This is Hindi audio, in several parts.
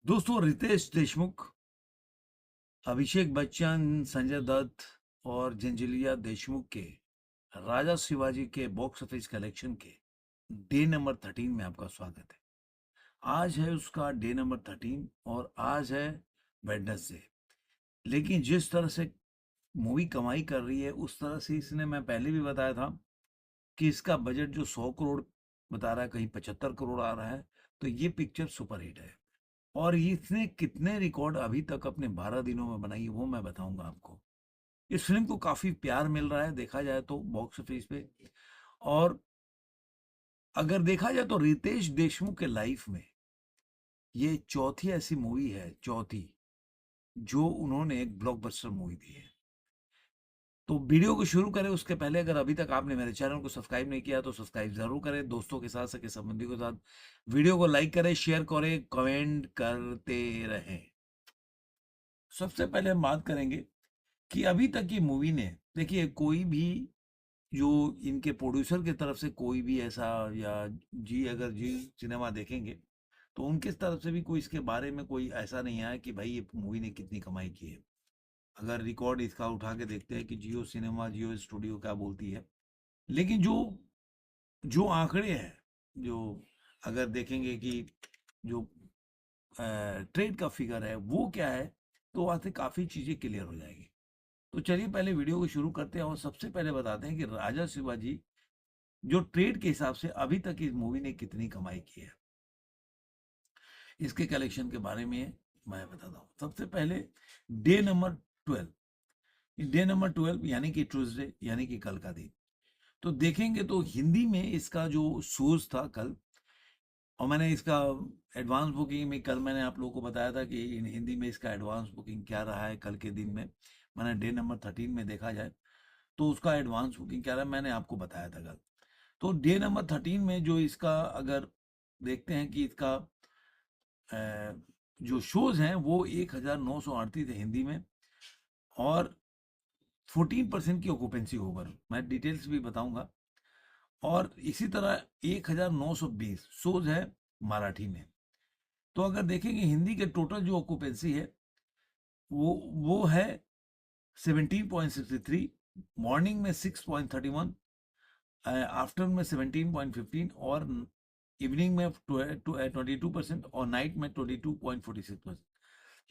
दोस्तों, रितेश देशमुख, अभिषेक बच्चन, संजय दत्त और जेनेलिया देशमुख के राजा शिवाजी के बॉक्स ऑफिस कलेक्शन के डे नंबर 13 में आपका स्वागत है। आज है उसका डे नंबर 13 और आज है वेडनेसडे। लेकिन जिस तरह से मूवी कमाई कर रही है उस तरह से इसने, मैं पहले भी बताया था कि इसका बजट जो 100 करोड़ बता रहा है, कहीं 75 करोड़ आ रहा है। तो ये पिक्चर सुपर हिट है। और इसने कितने रिकॉर्ड अभी तक अपने 12 दिनों में बनाई है वो मैं बताऊंगा आपको। इस फिल्म को काफी प्यार मिल रहा है देखा जाए तो बॉक्स ऑफिस पे। और अगर देखा जाए तो रितेश देशमुख के लाइफ में ये चौथी ऐसी मूवी है, चौथी, जो उन्होंने एक ब्लॉकबस्टर मूवी दी है। तो वीडियो को शुरू करें उसके पहले अगर अभी तक आपने मेरे चैनल को सब्सक्राइब नहीं किया तो सब्सक्राइब जरूर करें, दोस्तों के साथ, सके संबंधियों के साथ वीडियो को लाइक करें, शेयर करें, कमेंट करते रहें। सबसे पहले हम बात करेंगे कि अभी तक की मूवी ने, देखिए, कोई भी जो इनके प्रोड्यूसर की तरफ से कोई भी ऐसा, या अगर जी सिनेमा देखेंगे तो उनके तरफ से भी कोई इसके बारे में कोई ऐसा नहीं आया कि भाई ये मूवी ने कितनी कमाई की है। अगर रिकॉर्ड इसका उठा के देखते हैं कि जियो सिनेमा, जियो स्टूडियो क्या बोलती है, लेकिन जो जो आंकड़े हैं, जो अगर देखेंगे कि जो ट्रेड का फिगर है वो क्या है, तो वहां से काफी चीजें क्लियर हो जाएगी। तो चलिए पहले वीडियो को शुरू करते हैं और सबसे पहले बताते हैं कि राजा शिवाजी जो ट्रेड के हिसाब से अभी तक इस मूवी ने कितनी कमाई की है। इसके कलेक्शन के बारे में मैं बताता हूँ। सबसे पहले डे नंबर 12, डे नंबर 12 यानी कि ट्यूसडे, यानी कि कल का दिन। तो देखेंगे तो हिंदी में इसका जो शोज था कल, और मैंने इसका एडवांस बुकिंग में कल मैंने आप लोगों को बताया था कि इन हिंदी में इसका एडवांस बुकिंग क्या रहा है कल के दिन में। मैंने डे नंबर 13 में देखा जाए तो उसका एडवांस बुकिंग क्या रहा है, मैंने आपको बताया था कल। तो डे नंबर 13 में जो इसका अगर देखते हैं कि इसका जो शोज हैं वो 1938 है हिंदी में, और 14% की ऑक्यूपेंसी ओवर, मैं डिटेल्स भी बताऊंगा। और इसी तरह 1920 शोज है मराठी में। तो अगर देखेंगे हिंदी के टोटल जो ऑक्यूपेंसी है वो है 17.63, मॉर्निंग में 6.31, आफ्टरनून में 17.15, और इवनिंग में 22% और नाइट में 22.46%।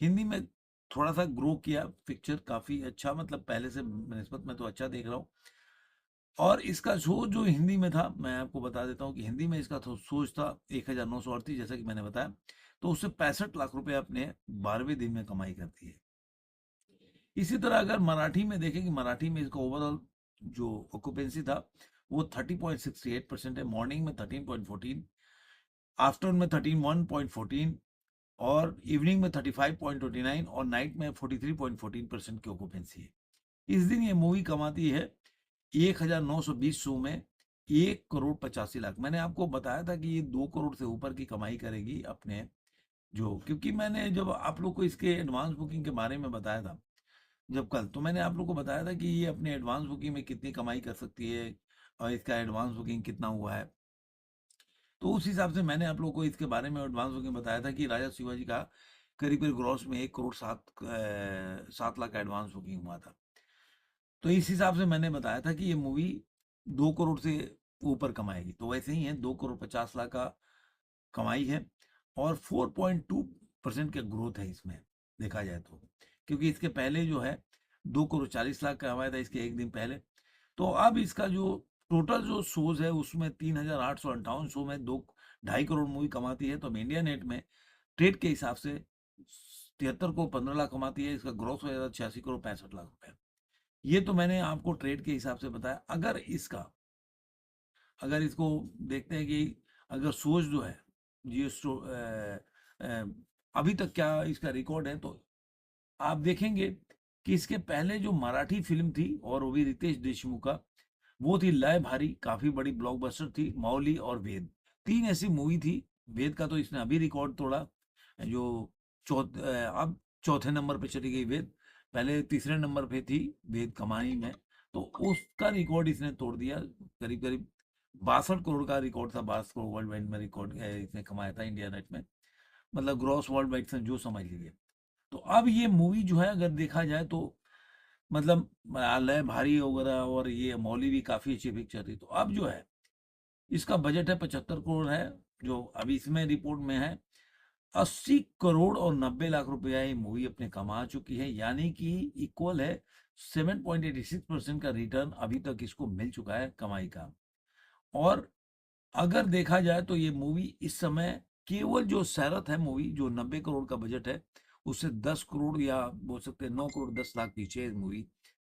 हिंदी में थोड़ा सा ग्रो किया पिक्चर, काफी अच्छा, मतलब पहले से निस्बत में तो अच्छा देख रहा हूँ। और इसका शो जो हिंदी में था, मैं आपको बता देता हूँ कि हिंदी में इसका सोच था 1938, जैसा कि मैंने बताया। तो उससे 65 लाख रुपए अपने 12वें दिन में कमाई करती है। इसी तरह अगर मराठी में देखें कि मराठी में इसका ओवरऑल जो ऑक्यूपेंसी था वो 30.68% है, मॉर्निंग में 13.14, आफ्टरनून में 13.14, और इवनिंग में 35.29, और नाइट में 43.14% की ऑक्यूपेंसी है। इस दिन ये मूवी कमाती है 1920 शो में 1 करोड़ 85 लाख। मैंने आपको बताया था कि ये 2 करोड़ से ऊपर की कमाई करेगी अपने, जो, क्योंकि मैंने जब आप लोग को इसके एडवांस बुकिंग के बारे में बताया था जब कल, तो मैंने आप लोग को बताया था कि ये अपने एडवांस बुकिंग में कितनी कमाई कर सकती है और इसका एडवांस बुकिंग कितना हुआ है। तो उस हिसाब से मैंने आप लोग को इसके बारे में एडवांस बुकिंग बताया था कि राजा शिवाजी का करीब करीब ग्रॉस में 1 करोड़ 7 लाख का एडवांस बुकिंग हुआ था। तो इस हिसाब से मैंने बताया था कि ये मूवी 2 करोड़ से ऊपर कमाएगी। तो वैसे ही है, 2 करोड़ 50 लाख का कमाई है, और 4.2% का ग्रोथ है इसमें देखा जाए तो। क्योंकि इसके पहले जो है 2 करोड़ 40 लाख का कमाया था इसके एक दिन पहले। तो अब इसका जो टोटल जो शोज है उसमें 3,858 शो में 2.5 करोड़ मूवी कमाती है। तो अब इंडिया नेट में ट्रेड के हिसाब से 73 को 15 लाख कमाती है, इसका ग्रोथ हो जाता है 86 करोड़ 65 लाख रुपए। ये तो मैंने आपको ट्रेड के हिसाब से बताया। अगर इसको देखते हैं कि अगर सोच जो है ये अभी तक क्या इसका रिकॉर्ड है, तो आप देखेंगे कि इसके पहले जो मराठी फिल्म थी और वो भी रितेश देशमुख का, वो थी लय भारी, काफी बड़ी ब्लॉकबस्टर थी, मौली और वेद, तीन ऐसी मूवी थी। वेद का तो इसने अभी रिकॉर्ड तोड़ा, जो अब चौथे नंबर पे चली गई वेद, पहले तीसरे नंबर पे थी वेद कमाई में। तो उसका रिकॉर्ड इसने तोड़ दिया, करीब करीब 62 करोड़ का रिकॉर्ड था, 62 करोड़ वर्ल्ड वाइड में रिकॉर्ड इसने कमाया था इंडिया नेट में। मतलब ग्रॉस वर्ल्ड वाइड जो समझ लीजिए। तो अब ये मूवी जो है अगर देखा जाए तो मतलब लय भारी वगैरह और ये मौली भी काफी अच्छी पिक्चर थी। तो अब जो है इसका बजट है 75 करोड़ है, जो अभी इसमें रिपोर्ट में है। 80 करोड़ और 90 लाख रुपया ये मूवी अपने कमा चुकी है, यानी कि इक्वल है 7.86% का रिटर्न अभी तक इसको मिल चुका है कमाई का। और अगर देखा जाए तो ये मूवी इस समय केवल जो सैरत है मूवी जो 90 करोड़ का बजट है उससे 10 करोड़ या बोल सकते हैं 9 करोड़ 10 लाख पीछे है मूवी।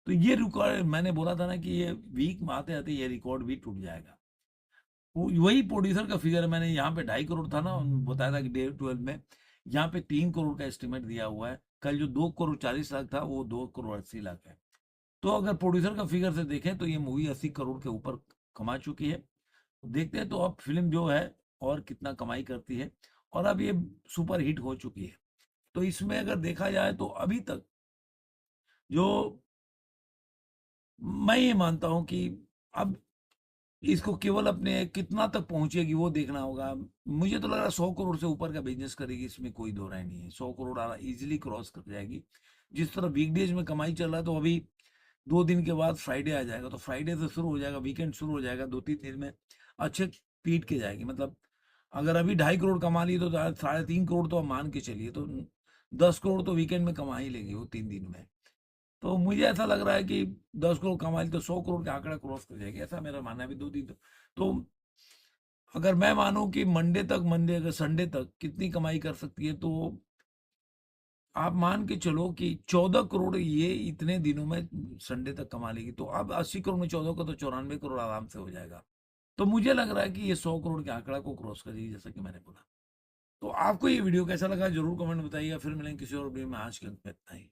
तो ये रिकॉर्ड मैंने बोला था ना कि ये वीक में आते आते ये रिकॉर्ड भी टूट जाएगा। वही प्रोड्यूसर का फिगर है, मैंने यहाँ पे 2.5 करोड़ था ना, बताया था कि डे 12 में यहाँ पे 3 करोड़ का एस्टिमेट दिया हुआ है। कल जो 2 करोड़ 40 लाख था वो 2 करोड़ 80 लाख है। तो अगर प्रोड्यूसर का फिगर से देखें तो ये मूवी 80 करोड़ के ऊपर कमा चुकी है। देखते हैं तो अब फिल्म जो है और कितना कमाई करती है। और अब ये सुपर हिट हो चुकी है। तो इसमें अगर देखा जाए तो अभी तक जो मैं ये मानता हूं कि अब इसको केवल अपने कितना तक पहुंचेगी वो देखना होगा। मुझे तो लग रहा है 100 करोड़ से ऊपर का बिजनेस करेगी, इसमें कोई दो राय नहीं है। 100 करोड़ इजीली क्रॉस कर जाएगी। जिस तरह वीकडेज में कमाई चल रहा है तो अभी 2 दिन के बाद फ्राइडे आ जाएगा, तो फ्राइडे से शुरू हो जाएगा, वीकेंड शुरू हो जाएगा, 2-3 दिन में अच्छे पीट के जाएगी। मतलब अगर अभी 2.5 करोड़ कमा ली तो 3.5 करोड़ तो आप मान के चलिए, तो 10 करोड़ तो वीकेंड में कमा ही लेगी वो 3 दिन में। तो मुझे ऐसा लग रहा है कि 10 करोड़ कमा ली तो 100 करोड़ का आंकड़ा क्रॉस कर जाएगी, ऐसा मेरा मानना है। अभी 2 दिन तो अगर मैं मानूं कि मंडे अगर संडे तक कितनी कमाई कर सकती है, तो आप मान के चलो कि 14 करोड़ ये इतने दिनों में संडे तक कमा लेगी। तो अब 80 करोड़ में 14 का तो 94 करोड़ आराम से हो जाएगा। तो मुझे लग रहा है कि ये 100 करोड़ के आंकड़ा को क्रॉस करेगी, जैसा कि मैंने बोला। तो आपको ये वीडियो कैसा लगा जरूर कमेंट बताइएगा। फिर मिलेंगे किसी और वीडियो में। आज के अंत में इतना ही।